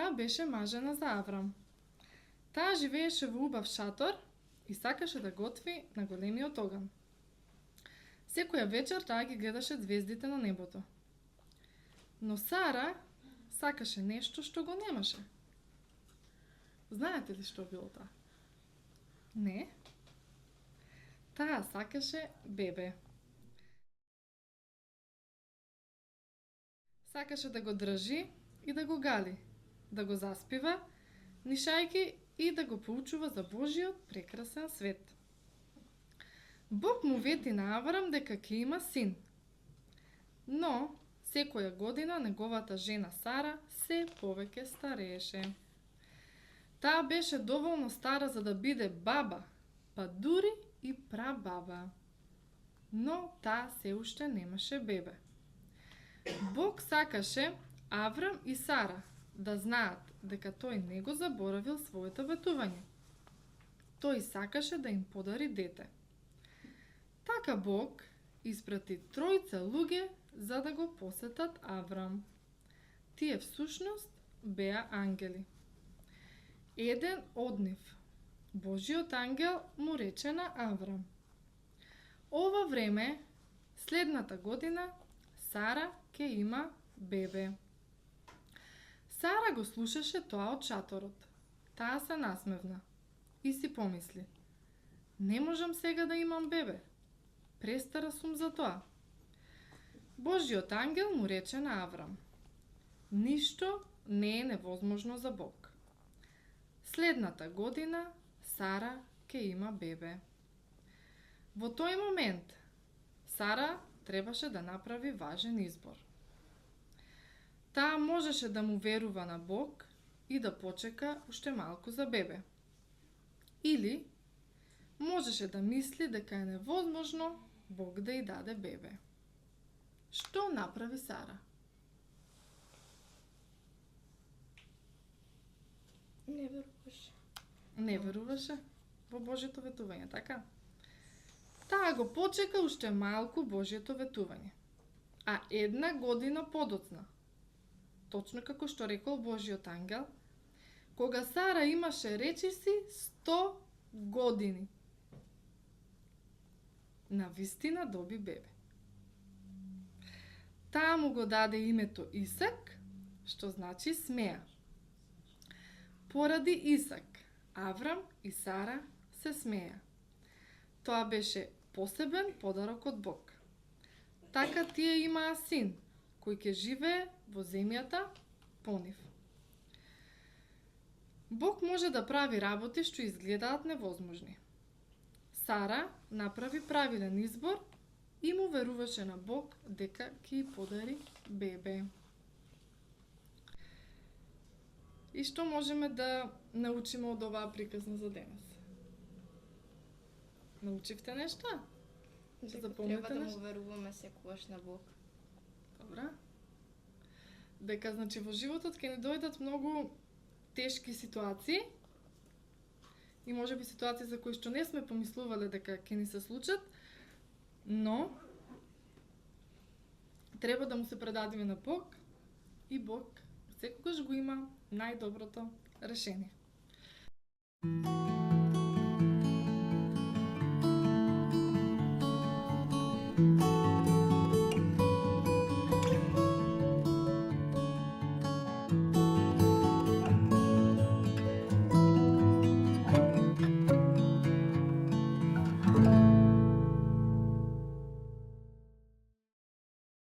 Сара беше мажена за Аврам. Таа живееше во убав шатор и сакаше да готви на големиот оган. Секоја вечер таа ги гледаше звездите на небото. Но Сара сакаше нешто што го немаше. Знаете ли што било тоа? Не? Таа сакаше бебе. Сакаше да го држи и да го гали, да го заспива, нишајки и да го поучува за Божиот прекрасен свет. Бог му вети на Аврам дека ќе има син. Но, секоја година неговата жена Сара се повеќе старееше. Таа беше доволно стара за да биде баба, па дури и прабаба. Но таа се уште немаше бебе. Бог сакаше Аврам и Сара да знаат дека тој не го заборавил своето ветување. Тој сакаше да им подари дете. Така Бог испрати тројца луѓе за да го посетат Аврам. Тие всушност беа ангели. Еден од нив, Божиот ангел, му рече на Аврам: ова време, следната година, Сара ќе има бебе. Сара го слушаше тоа од шаторот. Таа се насмевна и си помисли: не можам сега да имам бебе. Престара сум за тоа. Божиот ангел му рече на Аврам: ништо не е невозможно за Бог. Следната година Сара ќе има бебе. Во тој момент Сара требаше да направи важен избор. Таа можеше да му верува на Бог и да почека уште малку за бебе. Или можеше да мисли дека е невозможно Бог да ѝ даде бебе. Што направи Сара? Не веруваше. Не веруваше во Божјото ветување, така? Таа го почека уште малку Божјото ветување. А една година подоцна, точно како што рекол Божиот ангел, кога Сара имаше речиси 100 години, навистина доби бебе. Таа му го даде името Исак, што значи смеа. Поради Исак, Аврам и Сара се смеа. Тоа беше посебен подарок од Бог. Така тие имаа син, кој ќе живее во земјата по нив. Бог може да прави работи што изгледаат невозможни. Сара направи правилен избор и му веруваше на Бог дека ќе ѝ подари бебе. И што можеме да научиме од оваа приказна за денес? Научивте нешто? Дека треба да му веруваме секогаш на Бог. Добра. Дека, значи, во животот ќе ни дојдат многу тешки ситуации и можеби ситуации за кои што не сме помислувале дека ќе ни се случат, но треба да му се предадиме на Бог и Бог секогаш го има најдоброто решение.